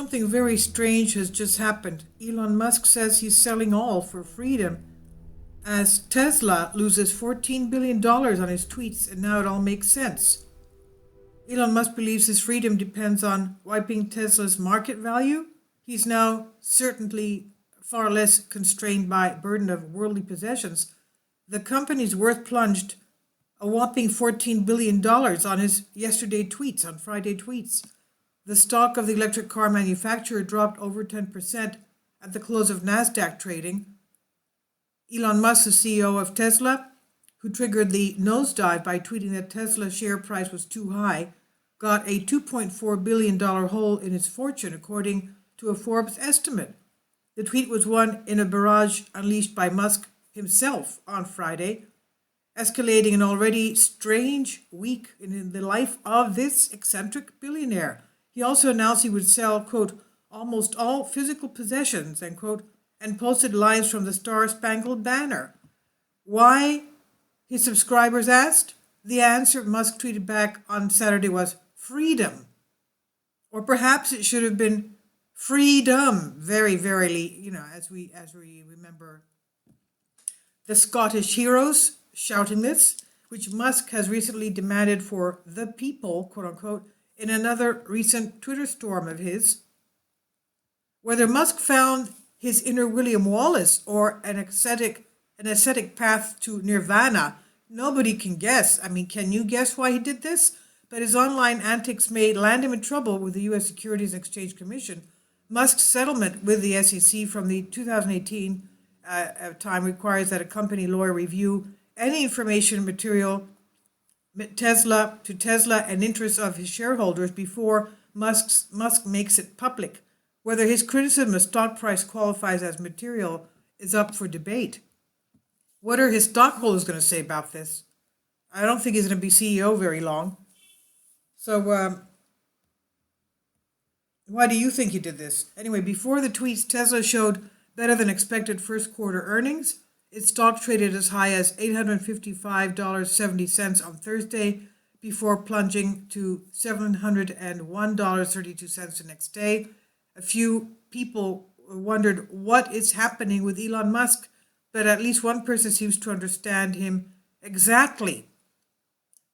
Something very strange has just happened. Elon Musk says he's selling all for freedom as Tesla loses $14 billion on his tweets, and now it all makes sense. Elon Musk believes his freedom depends on wiping Tesla's market value. He's now certainly far less constrained by burden of worldly possessions. The company's worth plunged a whopping $14 billion on his on Friday tweets. The stock of the electric car manufacturer dropped over 10% at the close of NASDAQ trading. Elon Musk, the CEO of Tesla, who triggered the nosedive by tweeting that Tesla's share price was too high, got a $2.4 billion hole in his fortune, according to a Forbes estimate. The tweet was one in a barrage unleashed by Musk himself on Friday, escalating an already strange week in the life of this eccentric billionaire. He also announced he would sell, quote, almost all physical possessions, end quote, and posted lines from the Star-Spangled Banner. Why? His subscribers asked. The answer Musk tweeted back on Saturday was freedom. Or perhaps it should have been freedom, very verily, as we remember the Scottish heroes shouting this, which Musk has recently demanded for the people, quote unquote, in another recent Twitter storm of his. Whether Musk found his inner William Wallace or an ascetic path to nirvana, nobody can guess. Can you guess why he did this? But his online antics may land him in trouble with the U.S. Securities and Exchange Commission. Musk's settlement with the SEC from the 2018 time requires that a company lawyer review any information material to Tesla and interests of his shareholders before Musk makes it public. Whether his criticism of stock price qualifies as material is up for debate. What are his stockholders going to say about this? I don't think he's going to be CEO very long. So, why do you think he did this? Anyway, before the tweets, Tesla showed better than expected first quarter earnings. Its stock traded as high as $855.70 on Thursday before plunging to $701.32 the next day. A few people wondered what is happening with Elon Musk, but at least one person seems to understand him exactly.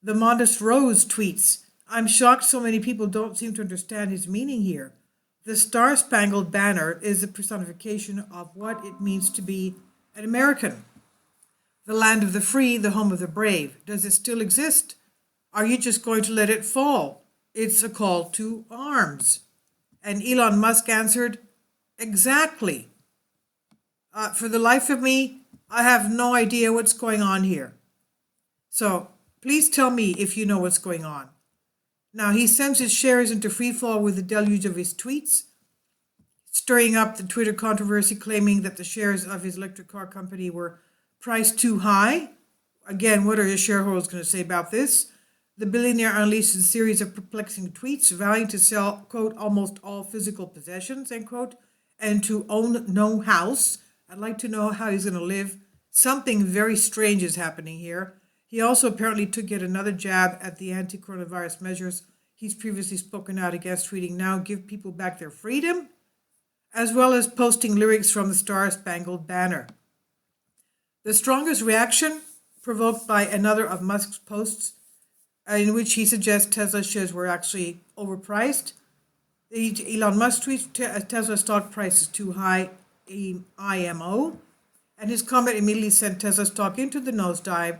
The Modest Rose tweets, I'm shocked so many people don't seem to understand his meaning here. The Star-Spangled Banner is a personification of what it means to be an American. The land of the free, the home of the brave. Does it still exist? Are you just going to let it fall? It's a call to arms. And Elon Musk answered, exactly. For the life of me, I have no idea what's going on here. So please tell me if you know what's going on. Now, he sends his shares into freefall with the deluge of his tweets, stirring up the Twitter controversy, claiming that the shares of his electric car company were priced too high. Again, what are his shareholders going to say about this? The billionaire unleashed a series of perplexing tweets, vowing to sell, quote, almost all physical possessions, end quote, and to own no house. I'd like to know how he's going to live. Something very strange is happening here. He also apparently took yet another jab at the anti-coronavirus measures he's previously spoken out against, tweeting, now give people back their freedom, as well as posting lyrics from the Star-Spangled Banner. The strongest reaction provoked by another of Musk's posts, in which he suggests Tesla shares were actually overpriced. Elon Musk tweets, Tesla stock price is too high, IMO, and his comment immediately sent Tesla stock into the nosedive,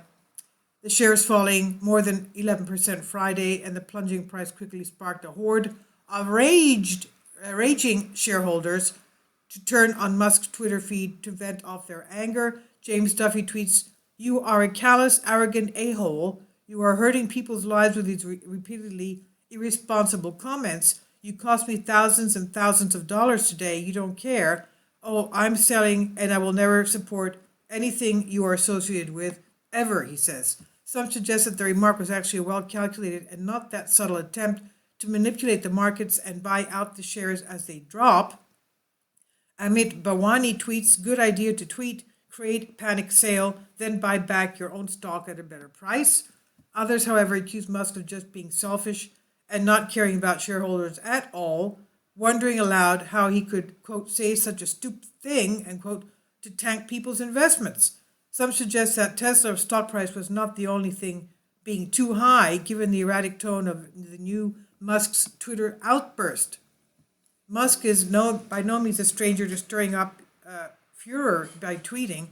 the shares falling more than 11% Friday, and the plunging price quickly sparked a horde of raging shareholders to turn on Musk's Twitter feed to vent off their anger. James Duffy tweets, you are a callous, arrogant a-hole. You are hurting people's lives with these repeatedly irresponsible comments. You cost me thousands and thousands of dollars today. You don't care. Oh, I'm selling and I will never support anything you are associated with, ever, he says. Some suggest that the remark was actually a well-calculated and not that subtle attempt to manipulate the markets and buy out the shares as they drop. Amit Bhawani tweets, good idea to tweet, create panic sale, then buy back your own stock at a better price. Others, however, accuse Musk of just being selfish and not caring about shareholders at all. wondering aloud how he could, quote, say such a stupid thing, end quote, to tank people's investments. Some suggest that Tesla's stock price was not the only thing being too high, given the erratic tone of the new Musk's Twitter outburst. Musk is by no means a stranger to stirring up furor by tweeting,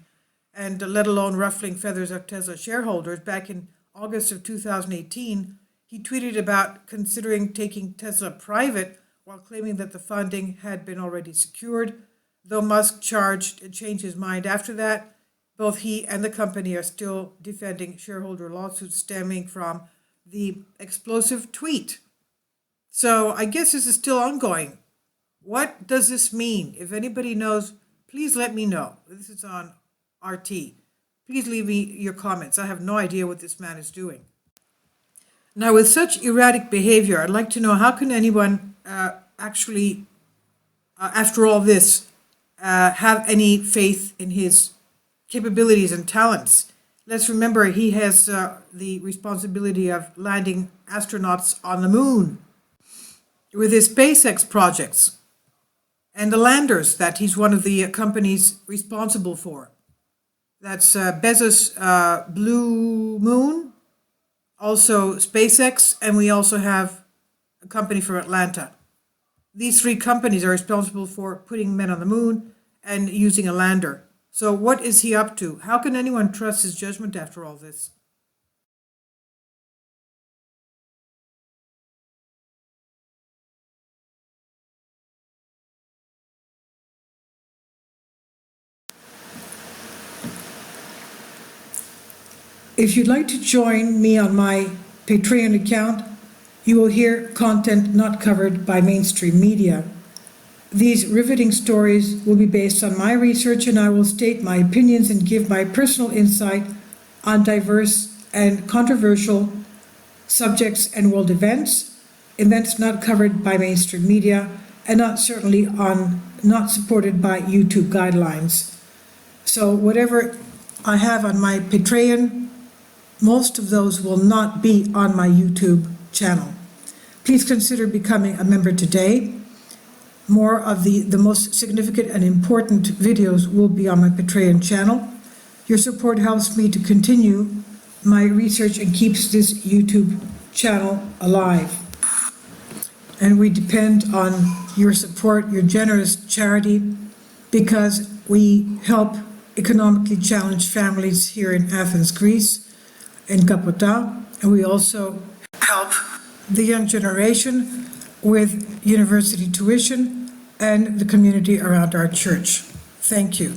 and let alone ruffling feathers of Tesla shareholders. Back in August of 2018, he tweeted about considering taking Tesla private while claiming that the funding had been already secured. Though Musk changed his mind after that, both he and the company are still defending shareholder lawsuits stemming from the explosive tweet. So I guess this is still ongoing. What does this mean? If anybody knows, please let me know. This is on RT. Please leave me your comments. I have no idea what this man is doing. Now, with such erratic behavior, I'd like to know, how can anyone after all this, have any faith in his capabilities and talents? Let's remember, he has the responsibility of landing astronauts on the moon with his SpaceX projects and the landers that he's one of the companies responsible for. That's Bezos' Blue Moon, also SpaceX, and we also have a company from Atlanta. These three companies are responsible for putting men on the moon and using a lander. So what is he up to? How can anyone trust his judgment after all this? If you'd like to join me on my Patreon account, you will hear content not covered by mainstream media. These riveting stories will be based on my research, and I will state my opinions and give my personal insight on diverse and controversial subjects and world events not covered by mainstream media, and not supported by YouTube guidelines. So whatever I have on my Patreon, most of those will not be on my YouTube channel. Please consider becoming a member today. More of the most significant and important videos will be on my Patreon channel. Your support helps me to continue my research and keeps this YouTube channel alive. And we depend on your support, your generous charity, because we help economically challenged families here in Athens, Greece, in Kapota, and we also help the young generation with university tuition and the community around our church. Thank you.